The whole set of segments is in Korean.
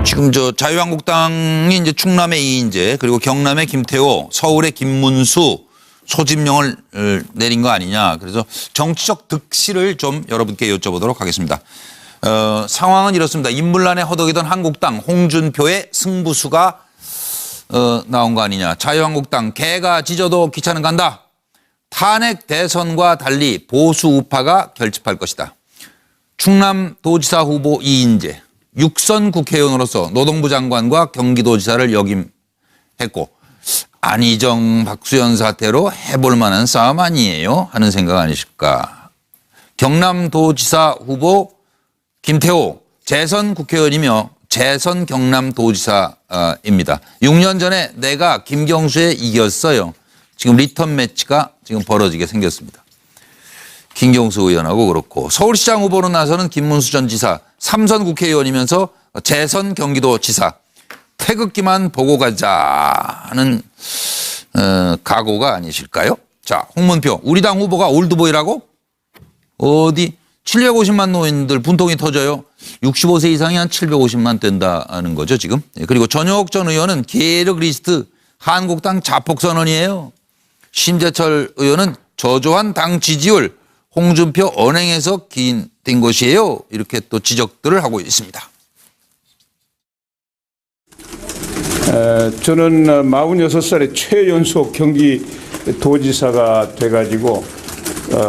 지금 저 자유한국당이 이제 충남의 이인재 그리고 경남의 김태호, 서울의 김문수 소집령을 내린 거 아니냐. 그래서 정치적 득실을 좀 여러분께 여쭤보도록 하겠습니다. 상황은 이렇습니다. 인물난에 허덕이던 한국당 홍준표의 승부수가 나온 거 아니냐. 자유한국당 개가 짖어도 기차는 간다. 탄핵 대선과 달리 보수 우파가 결집할 것이다. 충남도지사 후보 이인재, 육선 국회의원으로서 노동부 장관과 경기도지사를 역임했고 안희정 박수현 사태로 해볼 만한 싸움 아니에요 하는 생각 아니실까. 경남도지사 후보 김태호 재선 국회의원이며 재선 경남도지사입니다. 6년 전에 내가 김경수에 이겼어요. 지금 리턴 매치가 지금 벌어지게 생겼습니다. 김경수 의원하고 그렇고 서울시장 후보로 나서는 김문수 전 지사 3선 국회의원이면서 재선 경기도지사 태극기만 보고 가자 하는 각오가 아니실까요? 자, 홍문표 우리 당 후보가 올드보이라고? 어디 750만 노인들 분통이 터져요. 65세 이상이 한 750만 된다는 거죠 지금. 그리고 전효옥 전 의원은 계력 리스트 한국당 자폭선언이에요. 심재철 의원은 저조한 당 지지율 홍준표 언행에서 기인된 것이에요. 이렇게 또 지적들을 하고 있습니다. 저는 46살에 최연소 경기도지사가 돼가지고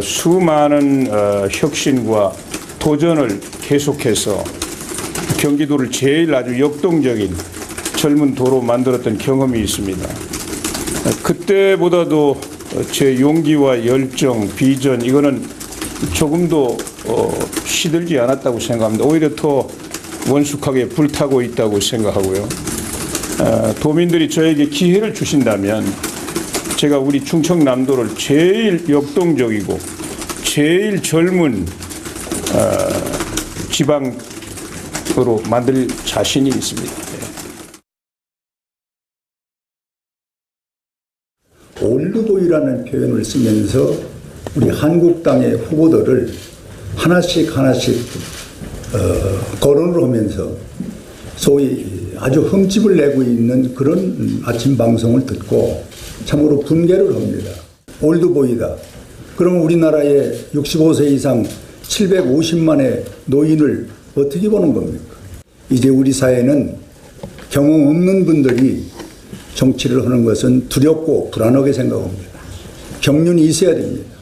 수많은 혁신과 도전을 계속해서 경기도를 제일 아주 역동적인 젊은 도로 만들었던 경험이 있습니다. 그때보다도 제 용기와 열정, 비전 이거는 조금도 시들지 않았다고 생각합니다. 오히려 더 원숙하게 불타고 있다고 생각하고요. 도민들이 저에게 기회를 주신다면 제가 우리 충청남도를 제일 역동적이고 제일 젊은 지방으로 만들 자신이 있습니다. 올드보이라는 표현을 쓰면서 우리 한국당의 후보들을 하나씩 거론을 하면서 소위 아주 흠집을 내고 있는 그런 아침 방송을 듣고 참으로 분개를 합니다. 올드보이다. 그럼 우리나라의 65세 이상 750만의 노인을 어떻게 보는 겁니까? 이제 우리 사회는 경험 없는 분들이 정치를 하는 것은 두렵고 불안하게 생각합니다. 경륜이 있어야 됩니다.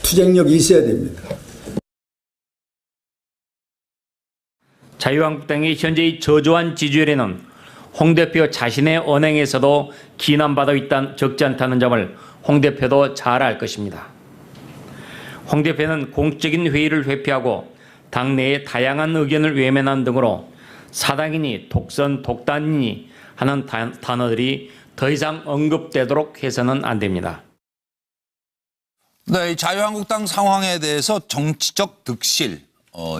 투쟁력이 있어야 됩니다. 자유한국당의 현재의 저조한 지지율에는 홍 대표 자신의 언행에서도 기난받아 있다는 적지 않다는 점을 홍 대표도 잘 알 것입니다. 홍 대표는 공적인 회의를 회피하고 당내의 다양한 의견을 외면한 등으로 사당이니 독선, 독단이니 하는 단어들이 더 이상 언급되도록 해서는 안 됩니다. 네, 자유한국당 상황에 대해서 정치적 득실,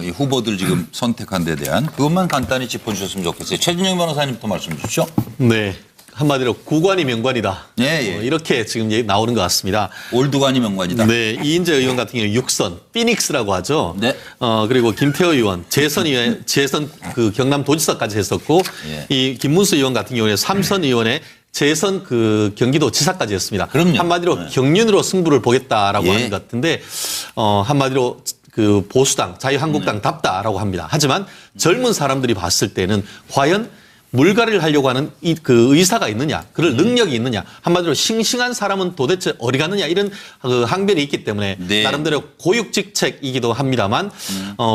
이 후보들 지금 선택한 데 대한 그것만 간단히 짚어주셨으면 좋겠어요. 최진영 변호사님부터 말씀 주시죠. 네. 한마디로 구관이 명관이다. 예. 이렇게 지금 얘기 나오는 것 같습니다. 올드관이 명관이다. 네. 이인재 의원 같은 경우 6선, 피닉스라고 하죠. 네. 그리고 김태호 의원, 재선 그 경남도지사까지 했었고, 예. 이 김문수 의원 같은 경우에 3선 의원의 재선 그 경기도지사까지 했습니다. 그럼요. 한마디로 네. 경륜으로 승부를 보겠다라고 예. 하는 것 같은데, 한마디로 그 보수당, 자유한국당답다라고 합니다. 하지만 젊은 사람들이 봤을 때는 과연 물갈이를 하려고 하는 그 의사가 있느냐, 그럴 능력이 있느냐, 한마디로 싱싱한 사람은 도대체 어디 갔느냐 이런 그 항변이 있기 때문에 네. 나름대로 고육직책이기도 합니다만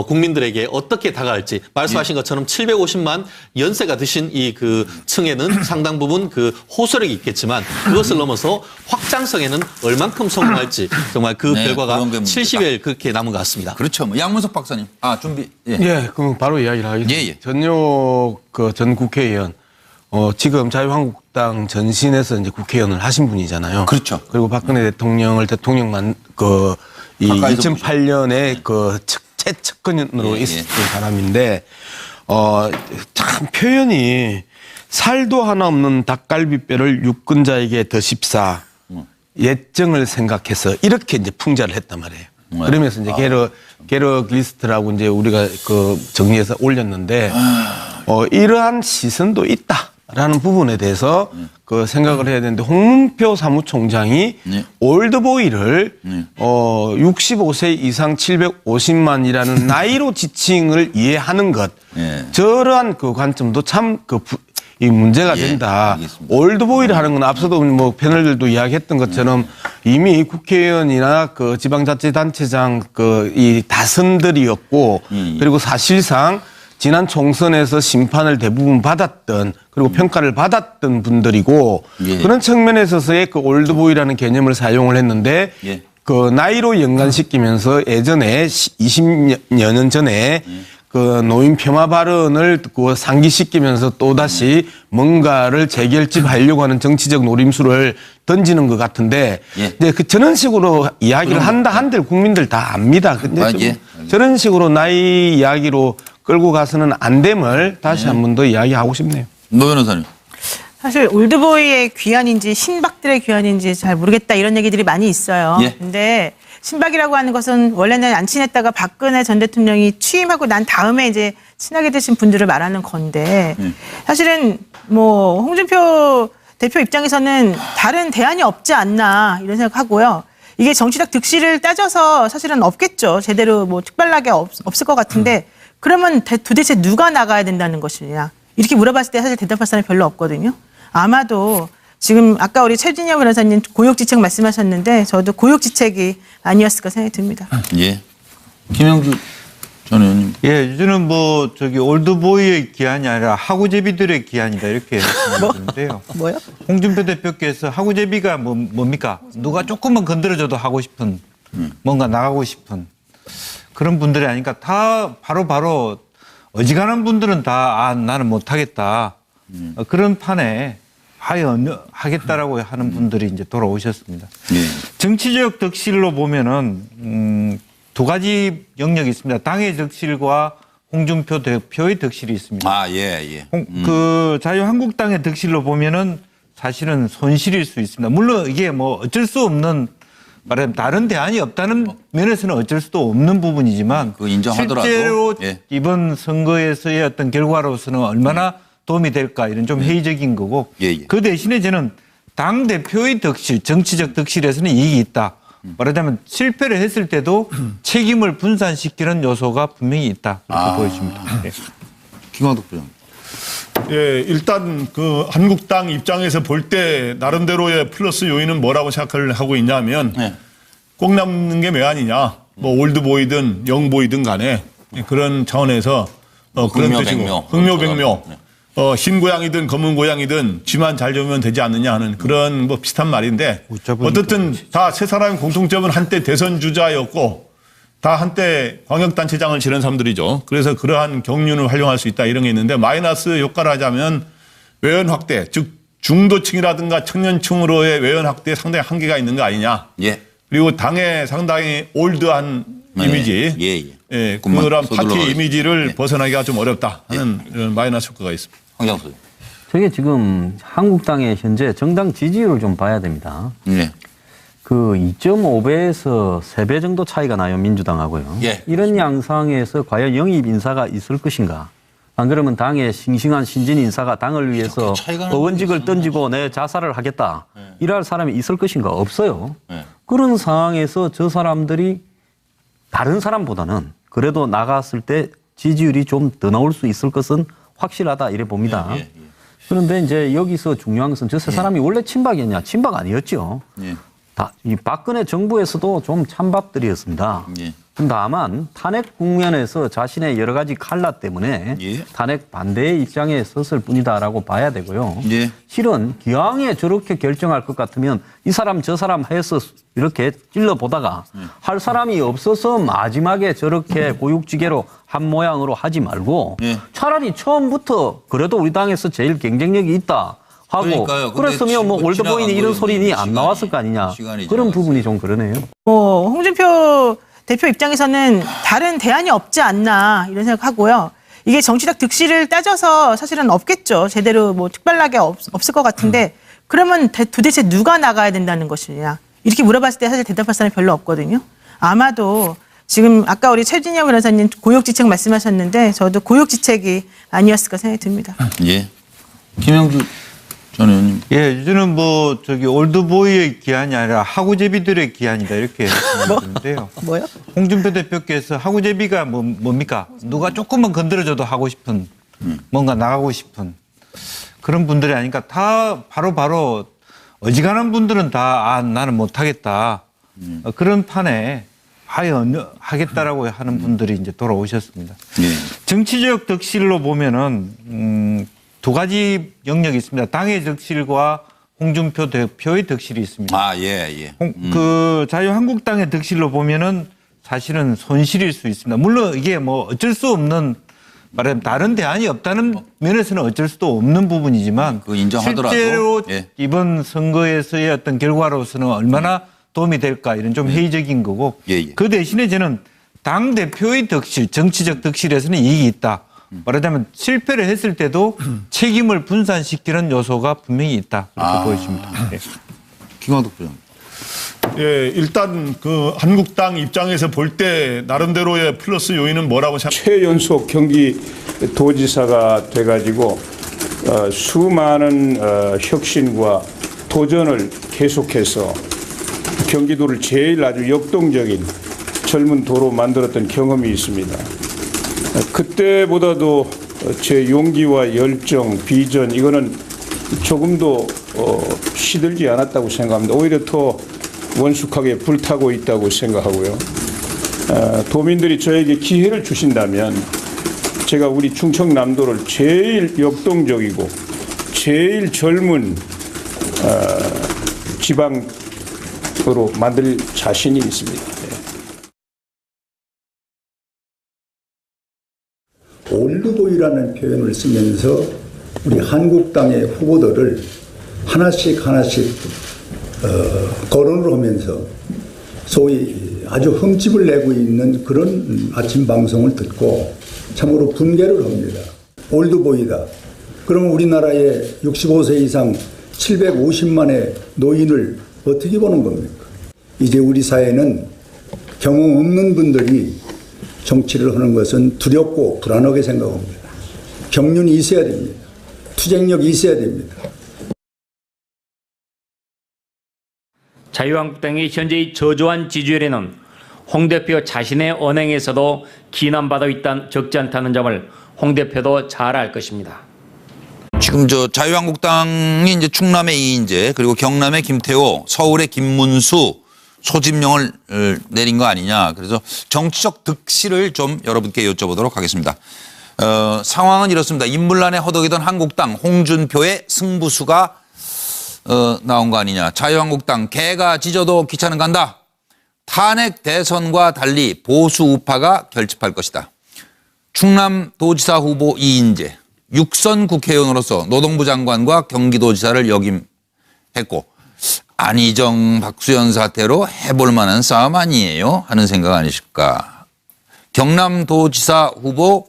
국민들에게 어떻게 다가갈지 말씀하신 것처럼 750만 연세가 드신 이 그 층에는 상당 부분 그 호소력이 있겠지만 그것을 넘어서 확장성에는 얼만큼 성공할지 정말 그 네, 결과가 그런 게 문제다. 70일 그렇게 남은 것 같습니다. 그렇죠. 뭐 양문석 박사님. 준비. 예. 예, 그럼 바로 이야기를 하겠습니다. 예. 전효 전 국회의원, 지금 자유한국당 전신에서 이제 국회의원을 하신 분이잖아요. 그렇죠. 그리고 박근혜 대통령을 대통령만 이 가까이서 2008년에 최측근으로 예, 있었던 예. 사람인데, 참 표현이 살도 하나 없는 닭갈비뼈를 육근자에게 더 씹사 예정을 생각해서 이렇게 이제 풍자를 했단 말이에요. 그러면서 이제 게러 리스트라고 이제 우리가 그 정리해서 올렸는데 이러한 시선도 있다라는 부분에 대해서 그 생각을 해야 되는데 홍문표 사무총장이 네. 올드보이를 65세 이상 750만이라는 나이로 지칭을 이해하는 것 네. 저러한 그 관점도 참 이 문제가 예, 된다. 알겠습니다. 올드보이를 하는 건 앞서도 뭐 패널들도 이야기했던 것처럼 이미 국회의원이나 그 지방자치단체장 그 이 다선들이었고 그리고 사실상 지난 총선에서 심판을 대부분 받았던 그리고 평가를 받았던 분들이고 예. 그런 측면에 있어서의 그 올드보이라는 개념을 사용을 했는데 예. 그 나이로 연관시키면서 예전에 20여 년 전에 그 노인 폄하 발언을 그 상기시키면서 또다시 뭔가를 재결집하려고 하는 정치적 노림수를 던지는 것 같은데 예. 이제 그 저런 식으로 이야기를 한들 국민들 다 압니다. 근데 아, 좀 예. 저런 식으로 나이 이야기로 끌고 가서는 안 됨을 다시 한 번 더 이야기하고 싶네요. 노 변호사님. 사실 올드보이의 귀환인지 신박들의 귀환인지 잘 모르겠다 이런 얘기들이 많이 있어요. 예. 근데 신박이라고 하는 것은 원래는 안 친했다가 박근혜 전 대통령이 취임하고 난 다음에 이제 친하게 되신 분들을 말하는 건데 사실은 뭐 홍준표 대표 입장에서는 다른 대안이 없지 않나 이런 생각하고요. 이게 정치적 득실을 따져서 사실은 없겠죠. 제대로 뭐 특별하게 없을 것 같은데 그러면 도대체 누가 나가야 된다는 것이냐. 이렇게 물어봤을 때 사실 대답할 사람이 별로 없거든요. 아마도 지금 아까 우리 최진영 변호사님 고육지책 말씀하셨는데 저도 고육지책이 아니었을까 생각이 듭니다. 예. 김영주 전 의원님. 예, 요즘은 뭐 저기 올드보이의 기한이 아니라 하구제비들의 기한이다 이렇게 말씀드리는데요. 뭐요? 홍준표 대표께서 하구제비가 뭡니까? 누가 조금만 건드려줘도 하고 싶은 뭔가 나가고 싶은 그런 분들이 아니까 다 바로 어지간한 분들은 다 나는 못하겠다 그런 판에 하겠다라고 하는 분들이 이제 돌아오셨습니다. 예. 정치적 득실로 보면은 두 가지 영역이 있습니다. 당의 득실과 홍준표 대표의 득실이 있습니다. 아, 예. 그 자유한국당의 득실로 보면은 사실은 손실일 수 있습니다. 물론 이게 뭐 어쩔 수 없는 말하자면 다른 대안이 없다는 면에서는 어쩔 수도 없는 부분이지만 그 인정하더라도, 실제로 예. 이번 선거에서의 어떤 결과로서는 얼마나 도움이 될까 이런 좀 회의적인 거고 예. 그 대신에 저는 당 대표의 득실, 정치적 득실에서는 이익이 있다. 말하자면 실패를 했을 때도 책임을 분산시키는 요소가 분명히 있다. 이렇게 보여집니다. 예. 김광덕 부장. 예, 일단 그 한국당 입장에서 볼 때 나름대로의 플러스 요인은 뭐라고 생각을 하고 있냐면 네. 꼭 남는 게 왜 아니냐. 뭐 올드보이든 영보이든 간에 그런 차원에서 그런 뜻이고 흥묘백묘. 흰 고양이든 검은 고양이든 쥐만 잘 잡으면 되지 않느냐 하는 그런 뭐 비슷한 말인데 어쨌든 다 세 사람의 공통점은 한때 대선 주자였고 다 한때 광역단체장을 지낸 사람들이죠. 그래서 그러한 경륜을 활용할 수 있다 이런 게 있는데 마이너스 효과를 하자면 외연 확대, 즉 중도층이라든가 청년층으로의 외연 확대에 상당히 한계가 있는 거 아니냐. 예. 그리고 당에 상당히 올드한 이미지, 예, 그런 파티 이미지를 벗어나기가 좀 어렵다 하는 이런 마이너스 효과가 있습니다. 황장수. 저게 지금 한국당의 현재 정당 지지율을 좀 봐야 됩니다. 네. 그 2.5배에서 3배 정도 차이가 나요, 민주당하고요. 예, 이런 양상에서 과연 영입 인사가 있을 것인가? 안 그러면 당의 싱싱한 신진 인사가 당을 위해서 의원직을 던지고 내 자살을 하겠다. 이럴 사람이 있을 것인가? 없어요. 그런 상황에서 저 사람들이 다른 사람보다는 그래도 나갔을 때 지지율이 좀 더 나올 수 있을 것은 확실하다 이래 봅니다. 그런데 이제 여기서 중요한 것은 저 세 사람이 원래 친박이었냐? 친박 아니었죠. 이 박근혜 정부에서도 좀 찬밥들이었습니다. 다만 탄핵 국면에서 자신의 여러 가지 칼라 때문에 탄핵 반대의 입장에 섰을 뿐이다라고 봐야 되고요. 실은 기왕에 저렇게 결정할 것 같으면 이 사람 저 사람 해서 이렇게 찔러보다가 할 사람이 없어서 마지막에 저렇게 고육지게로 한 모양으로 하지 말고 차라리 처음부터 그래도 우리 당에서 제일 경쟁력이 있다 하고 그랬으면 뭐 올드보이니 이런 소리니 안 나왔을 거 아니냐. 그런 부분이 좀 그러네요. 홍준표 대표 입장에서는 다른 대안이 없지 않나 이런 생각하고요. 이게 정치적 득실을 따져서 사실은 없겠죠. 제대로 뭐 특별하게 없을 것 같은데 그러면 도대체 누가 나가야 된다는 것이냐. 이렇게 물어봤을 때 사실 대답할 사람이 별로 없거든요. 아마도 지금 아까 우리 최진영 변호사님 고육지책 말씀하셨는데 저도 고육지책이 아니었을까 생각이 듭니다. 예. 김영주 전 의원님. 예, 요즘은 뭐 저기 올드보이의 기한이 아니라 하구제비들의 기한이다 이렇게 말씀드리는데요. 뭐요? 홍준표 대표께서 하구제비가 뭡니까? 누가 조금만 건드려줘도 하고 싶은 뭔가 나가고 싶은 그런 분들이 아니까 다 바로 어지간한 분들은 다 나는 못하겠다 그런 판에 아예 하겠다라고 하는 분들이 이제 돌아오셨습니다. 예. 정치적 덕실로 보면은 두 가지 영역이 있습니다. 당의 덕실과 홍준표 대표의 덕실이 있습니다. 아, 예. 그 자유한국당의 덕실로 보면은 사실은 손실일 수 있습니다. 물론 이게 뭐 어쩔 수 없는 말하자면 다른 대안이 없다는 면에서는 어쩔 수도 없는 부분이지만 그 인정하더라도 실제로 예. 이번 선거에서의 어떤 결과로서는 얼마나 도움이 될까 이런 좀 회의적인 거고 예. 그 대신에 저는 당 대표의 덕실, 정치적 덕실에서는 이익이 있다. 말하자면 실패를 했을 때도 책임을 분산시키는 요소가 분명히 있다. 그렇게 보여집니다. 예. 김광덕 부장. 예, 일단 그 한국당 입장에서 볼 때 나름대로의 플러스 요인은 뭐라고 생각하세요? 최연소 경기도지사가 돼가지고 수많은 혁신과 도전을 계속해서 경기도를 제일 아주 역동적인 젊은 도로 만들었던 경험이 있습니다. 그때보다도 제 용기와 열정, 비전 이거는 조금도 시들지 않았다고 생각합니다. 오히려 더 원숙하게 불타고 있다고 생각하고요. 도민들이 저에게 기회를 주신다면 제가 우리 충청남도를 제일 역동적이고 제일 젊은 지방으로 만들 자신이 있습니다. 올드보이라는 표현을 쓰면서 우리 한국당의 후보들을 하나씩 거론을 하면서 소위 아주 흠집을 내고 있는 그런 아침 방송을 듣고 참으로 분개를 합니다. 올드보이다. 그럼 우리나라의 65세 이상 750만의 노인을 어떻게 보는 겁니까? 이제 우리 사회는 경험 없는 분들이 정치를 하는 것은 두렵고 불안하게 생각합니다. 경륜이 있어야 됩니다. 투쟁력이 있어야 됩니다. 자유한국당의 현재의 저조한 지지율에는 홍 대표 자신의 언행에서도 기난받아 있다는 적지 않다는 점을 홍 대표도 잘 알 것입니다. 지금 저 자유한국당이 이제 충남의 이인재 그리고 경남의 김태호, 서울의 김문수 소집령을 내린 거 아니냐. 그래서 정치적 득실을 좀 여러분께 여쭤보도록 하겠습니다. 상황은 이렇습니다. 인물난에 허덕이던 한국당 홍준표의 승부수가 나온 거 아니냐. 자유한국당 개가 짖어도 기차는 간다. 탄핵 대선과 달리 보수 우파가 결집할 것이다. 충남도지사 후보 이인재, 육선 국회의원으로서 노동부 장관과 경기도지사를 역임했고 안희정, 박수현 사태로 해볼 만한 싸움 아니에요? 하는 생각 아니실까. 경남도지사 후보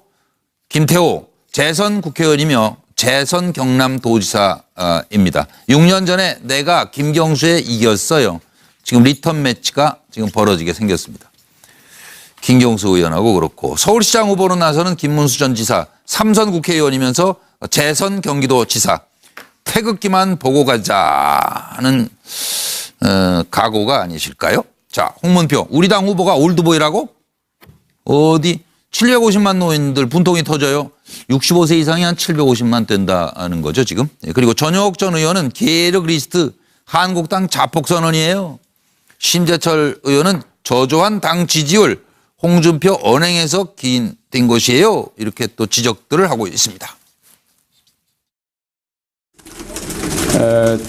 김태호, 재선 국회의원이며 재선 경남도지사입니다. 6년 전에 내가 김경수에 이겼어요. 지금 리턴 매치가 지금 벌어지게 생겼습니다. 김경수 의원하고 그렇고 서울시장 후보로 나서는 김문수 전 지사, 3선 국회의원이면서 재선 경기도지사. 태극기만 보고 가자 하는 각오가 아니실까요? 자, 홍문표 우리 당 후보가 올드보이라고? 어디 750만 노인들 분통이 터져요. 65세 이상이 한 750만 된다는 거죠 지금. 그리고 전효옥 전 의원은 계력 리스트 한국당 자폭선언이에요. 심재철 의원은 저조한 당 지지율 홍준표 언행에서 기인된 것이에요. 이렇게 또 지적들을 하고 있습니다.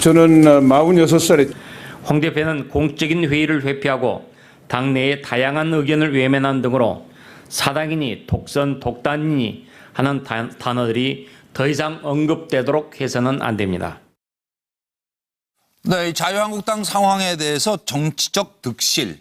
저는 46살에 홍 대표는 공적인 회의를 회피하고 당내의 다양한 의견을 외면한 등으로 사당이니 독선 독단이니 하는 단어들이 더 이상 언급되도록 해서는 안 됩니다. 네, 자유한국당 상황에 대해서 정치적 득실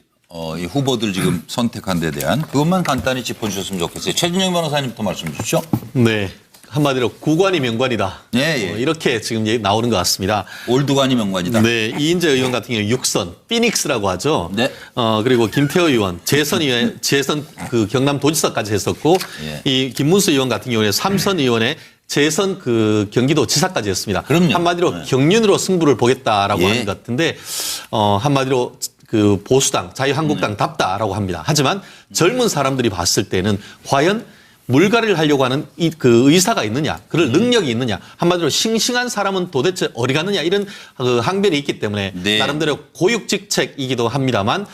이 후보들 지금 선택한 데 대한 그것만 간단히 짚어주셨으면 좋겠어요. 최진영 변호사님부터 말씀 주시죠. 네. 한마디로 구관이 명관이다. 예, 예. 이렇게 지금 얘기 나오는 것 같습니다. 올드관이 명관이다. 네, 이인재 의원 같은 경우 6선, 피닉스라고 하죠. 네. 그리고 김태호 의원, 재선 그 경남도지사까지 했었고, 예. 이 김문수 의원 같은 경우에 3선 의원의 재선 그 경기도지사까지 했습니다. 그럼요. 한마디로 네. 경륜으로 승부를 보겠다라고 예. 하는 것 같은데, 한마디로 그 보수당, 자유한국당답다라고 합니다. 하지만 젊은 사람들이 봤을 때는 과연 물갈이를 하려고 하는 그 의사가 있느냐, 그럴 능력이 있느냐, 한마디로 싱싱한 사람은 도대체 어디 갔느냐 이런 그 항변이 있기 때문에 네. 나름대로 고육직책이기도 합니다만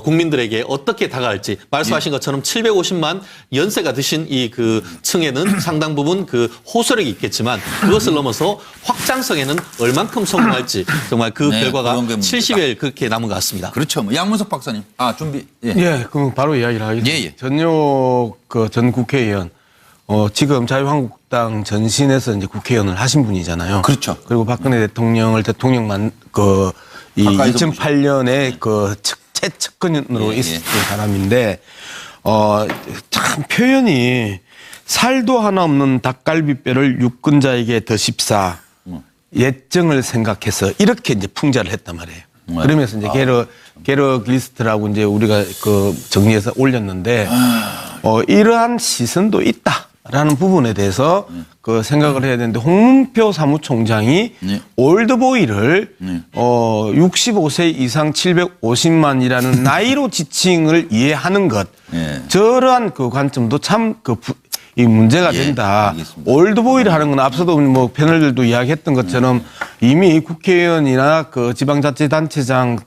국민들에게 어떻게 다가갈지 말씀하신 것처럼 750만 연세가 드신 이 그 층에는 상당 부분 그 호소력이 있겠지만 그것을 넘어서 확장성에는 얼만큼 성공할지 정말 그 네, 결과가 그런 게 문제다. 70일 그렇게 남은 것 같습니다. 그렇죠. 뭐 양문석 박사님. 준비. 예. 예, 그럼 바로 이야기를 하겠습니다. 예, 예. 전효 전 국회의원, 지금 자유한국당 전신에서 이제 국회의원을 하신 분이잖아요. 그렇죠. 그리고 박근혜 대통령을 대통령만 이 가까이서 2008년에 그 최측근으로 예, 있었던 예. 사람인데, 참 표현이 살도 하나 없는 닭갈비뼈를 육근자에게 더 씹사 예정을 생각해서 이렇게 이제 풍자를 했단 말이에요. 그러면서 이제 게러 리스트라고 이제 우리가 그 정리해서 올렸는데, 이러한 시선도 있다라는 부분에 대해서 그 생각을 해야 되는데, 홍문표 사무총장이 네. 올드보이를 65세 이상 750만이라는 나이로 지칭을 이해하는 것, 네. 저러한 그 관점도 참 이 문제가 예, 된다. 알겠습니다. 올드보이를 하는 건 앞서도 뭐 패널들도 이야기했던 것처럼 이미 국회의원이나 그 지방자치단체장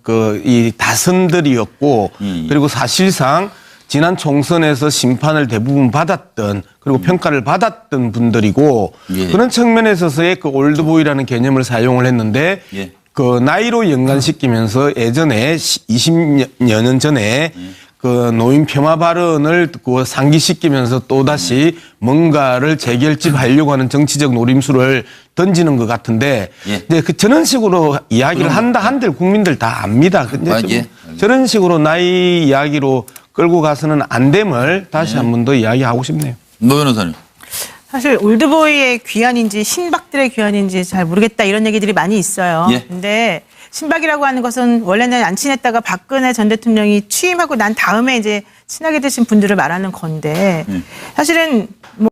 이 다선들이었고, 그리고 사실상 지난 총선에서 심판을 대부분 받았던, 그리고 평가를 받았던 분들이고, 예. 그런 측면에 있어서의 그 올드보이라는 개념을 사용을 했는데, 예. 그 나이로 연관시키면서 예전에 20여 년 전에 그 노인 폄하 발언을 그 상기시키면서 또다시 뭔가를 재결집하려고 하는 정치적 노림수를 던지는 것 같은데, 예. 이제 저런 식으로 이야기를 한다 한들 국민들 다 압니다. 근데 예. 저런 식으로 나이 이야기로 끌고 가서는 안 됨을 다시 한 번 더 이야기하고 싶네요. 노 변호사님. 사실 올드보이의 귀환인지 신박들의 귀환인지 잘 모르겠다 이런 얘기들이 많이 있어요. 예. 근데 신박이라고 하는 것은 원래는 안 친했다가 박근혜 전 대통령이 취임하고 난 다음에 이제 친하게 되신 분들을 말하는 건데 사실은 뭐